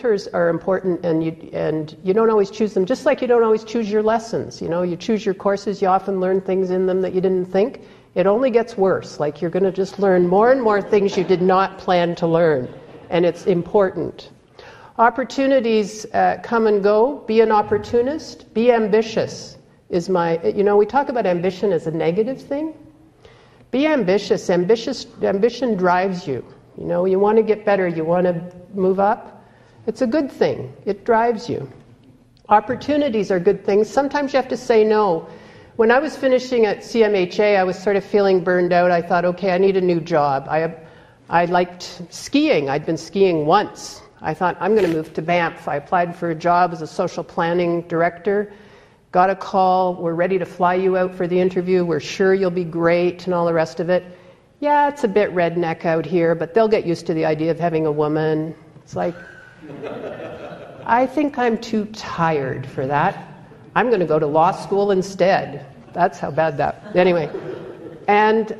mentors are important, and you don't always choose them, just like you don't always choose your lessons. You choose your courses, you often learn things in them that you didn't think. It only gets worse, like you're going to just learn more and more things you did not plan to learn, and it's important. Opportunities come and go. Be an opportunist. Be ambitious is we talk about ambition as a negative thing. Be ambitious. Ambition drives you. You want to get better, you want to move up. It's a good thing. It drives you. Opportunities are good things. Sometimes you have to say no. When I was finishing at CMHA, I was sort of feeling burned out. I thought, okay, I need a new job. I liked skiing. I'd been skiing once. I thought, I'm going to move to Banff. I applied for a job as a social planning director. Got a call, we're ready to fly you out for the interview. We're sure you'll be great and all the rest of it. Yeah, it's a bit redneck out here, but they'll get used to the idea of having a woman. It's like, I think I'm too tired for that. I'm going to go to law school instead. That's how bad that... Anyway. And,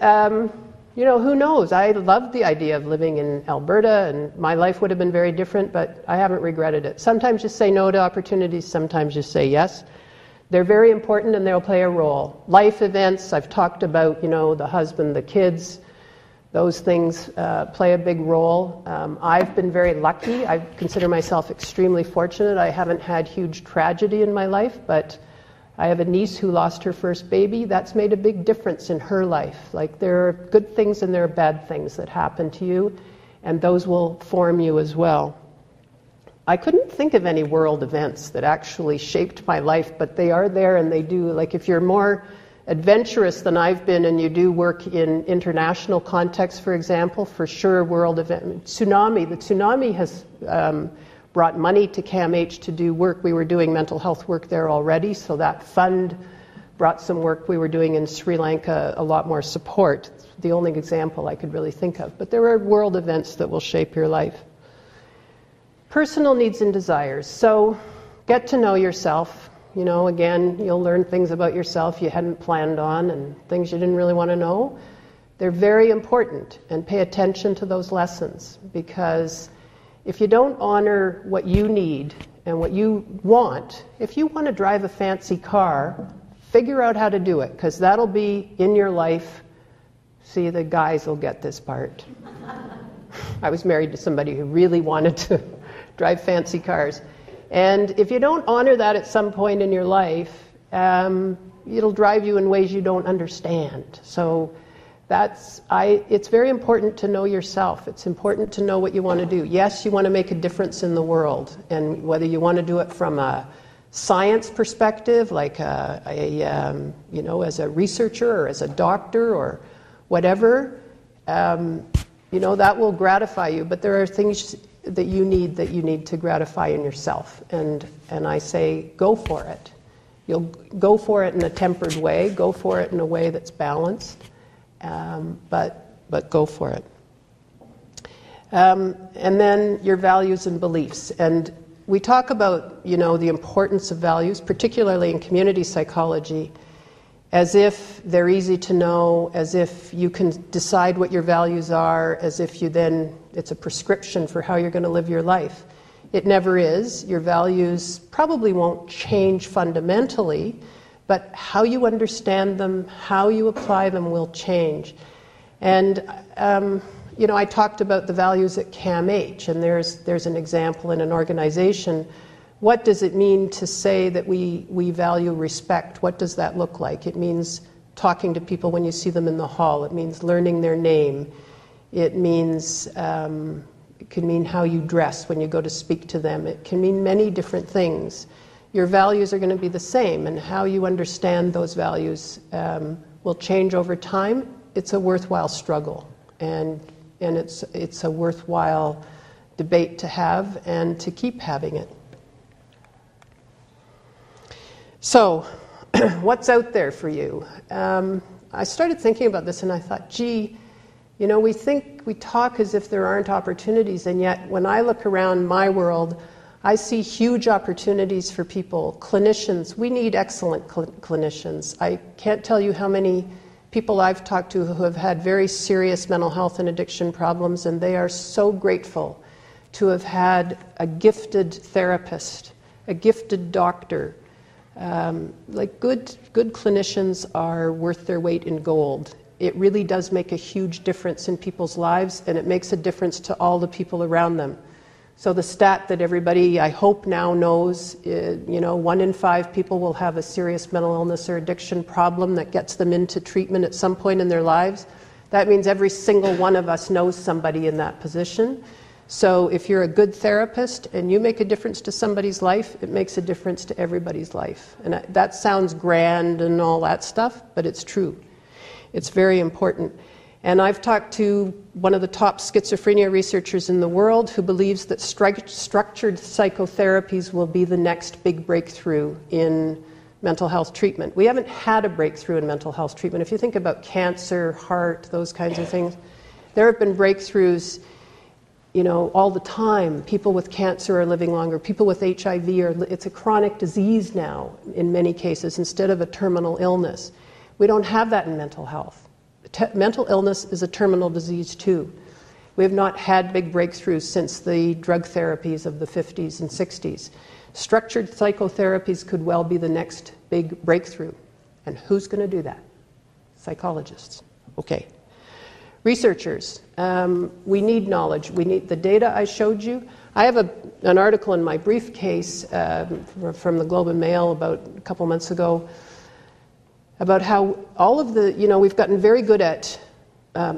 who knows? I loved the idea of living in Alberta, and my life would have been very different, but I haven't regretted it. Sometimes you say no to opportunities, sometimes you say yes. They're very important, and they'll play a role. Life events, I've talked about, the husband, the kids, those things play a big role. I've been very lucky. I consider myself extremely fortunate. I haven't had huge tragedy in my life, but I have a niece who lost her first baby. That's made a big difference in her life. Like, there are good things and there are bad things that happen to you, and those will form you as well. I couldn't think of any world events that actually shaped my life, but they are there, and they do. Like, if you're more adventurous than I've been and you do work in international context, for example, for sure world event. The tsunami has brought money to CAMH to do work. We were doing mental health work there already, so that fund brought some work we were doing in Sri Lanka, a lot more support. It's the only example I could really think of. But there are world events that will shape your life. Personal needs and desires. So get to know yourself. Again, you'll learn things about yourself you hadn't planned on and things you didn't really want to know. They're very important, and pay attention to those lessons, because if you don't honor what you need and what you want, if you want to drive a fancy car, figure out how to do it, because that'll be in your life. See, the guys will get this part. I was married to somebody who really wanted to drive fancy cars. And if you don't honor that at some point in your life, it'll drive you in ways you don't understand. So it's very important to know yourself. It's important to know what you want to do. Yes, you want to make a difference in the world, and whether you want to do it from a science perspective, like as a researcher or as a doctor or whatever, that will gratify you. But there are things that you need to gratify in yourself, and I say go for it. You'll go for it in a tempered way, go for it in a way that's balanced, but go for it. And then your values and beliefs. And we talk about the importance of values, particularly in community psychology, as if they're easy to know, as if you can decide what your values are, as if it's a prescription for how you're going to live your life. It never is. Your values probably won't change fundamentally, but how you understand them, how you apply them will change. And, I talked about the values at CAMH, and there's an example in an organization. What does it mean to say that we value respect? What does that look like? It means talking to people when you see them in the hall. It means learning their name. It means, it can mean how you dress when you go to speak to them. It can mean many different things. Your values are going to be the same, and how you understand those values will change over time. It's a worthwhile struggle, and it's a worthwhile debate to have and to keep having it. So, what's out there for you? I started thinking about this and I thought, we talk as if there aren't opportunities, and yet when I look around my world, I see huge opportunities for people. Clinicians, we need excellent clinicians. I can't tell you how many people I've talked to who have had very serious mental health and addiction problems, and they are so grateful to have had a gifted therapist, a gifted doctor. Like good clinicians are worth their weight in gold. It really does make a huge difference in people's lives, and it makes a difference to all the people around them. So the stat that everybody, I hope, now knows, 1 in 5 people will have a serious mental illness or addiction problem that gets them into treatment at some point in their lives. That means every single one of us knows somebody in that position. So if you're a good therapist and you make a difference to somebody's life, it makes a difference to everybody's life. And that sounds grand and all that stuff, but it's true. It's very important. And I've talked to one of the top schizophrenia researchers in the world who believes that structured psychotherapies will be the next big breakthrough in mental health treatment. We haven't had a breakthrough in mental health treatment. If you think about cancer, heart, those kinds of things, there have been breakthroughs, all the time. People with cancer are living longer. People with HIV it's a chronic disease now in many cases instead of a terminal illness. We don't have that in mental health. Mental illness is a terminal disease too. We have not had big breakthroughs since the drug therapies of the 50s and 60s. Structured psychotherapies could well be the next big breakthrough. And who's going to do that? Psychologists. Okay. Researchers. We need knowledge. We need the data I showed you. I have an article in my briefcase from the Globe and Mail about a couple months ago about how all of we've gotten very good at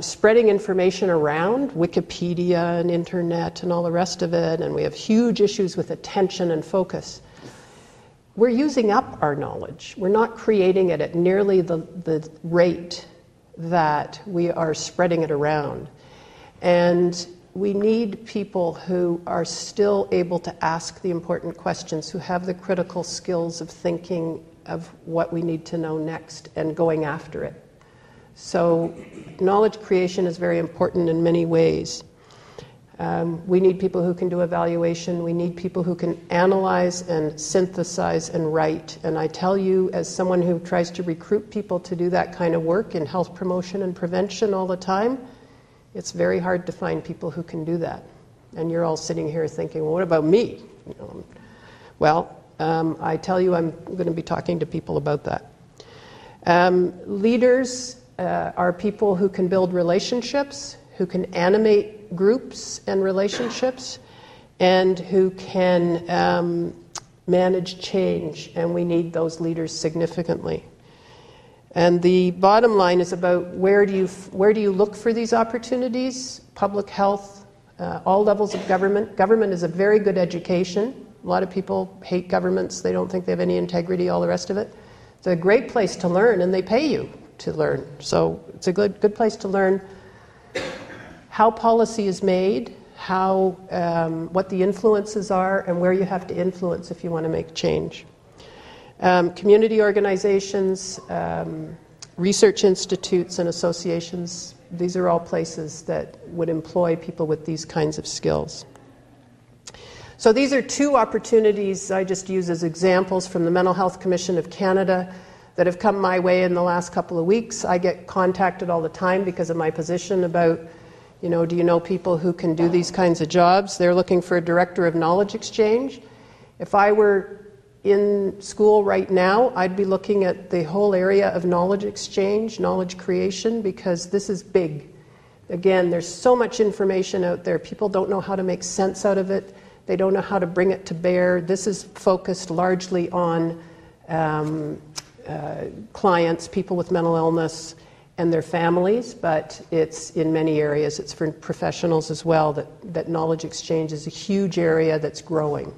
spreading information around, Wikipedia and internet and all the rest of it, and we have huge issues with attention and focus. We're using up our knowledge. We're not creating it at nearly the rate that we are spreading it around. And we need people who are still able to ask the important questions, who have the critical skills of thinking of what we need to know next and going after it. So knowledge creation is very important in many ways. We need people who can do evaluation. We need people who can analyze and synthesize and write. And I tell you, as someone who tries to recruit people to do that kind of work in health promotion and prevention all the time, it's very hard to find people who can do that. And you're all sitting here thinking, well, what about me? I tell you, I'm going to be talking to people about that. Leaders are people who can build relationships, who can animate groups and relationships, and who can manage change, and we need those leaders significantly. And the bottom line is about where do you look for these opportunities? Public health, all levels of government. Government is a very good education. A lot of people hate governments. They don't think they have any integrity, all the rest of it. It's a great place to learn, and they pay you to learn. So it's a good place to learn how policy is made, what the influences are, and where you have to influence if you want to make change. Community organizations, research institutes and associations, these are all places that would employ people with these kinds of skills. So these are two opportunities I just use as examples from the Mental Health Commission of Canada that have come my way in the last couple of weeks. I get contacted all the time because of my position about, do you know people who can do these kinds of jobs? They're looking for a director of knowledge exchange. If I were in school right now, I'd be looking at the whole area of knowledge exchange, knowledge creation, because this is big. Again, there's so much information out there. People don't know how to make sense out of it. They don't know how to bring it to bear. This is focused largely on clients, people with mental illness, and their families, but it's in many areas. It's for professionals as well, that knowledge exchange is a huge area that's growing.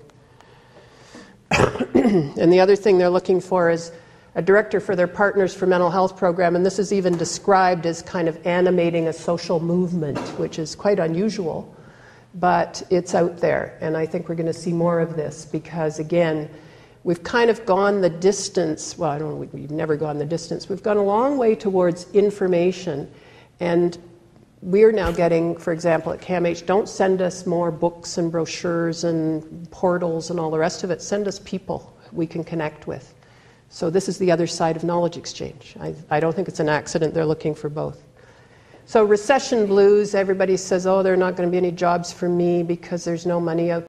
And the other thing they're looking for is a director for their Partners for Mental Health program, and this is even described as kind of animating a social movement, which is quite unusual, but it's out there, and I think we're going to see more of this because, again, we've kind of gone the distance. Well, I don't know, we've never gone the distance. We've gone a long way towards information, and we're now getting, for example, at CAMH, don't send us more books and brochures and portals and all the rest of it. Send us people we can connect with. So this is the other side of knowledge exchange. I don't think it's an accident they're looking for both. So recession blues, everybody says, oh, there are not going to be any jobs for me because there's no money out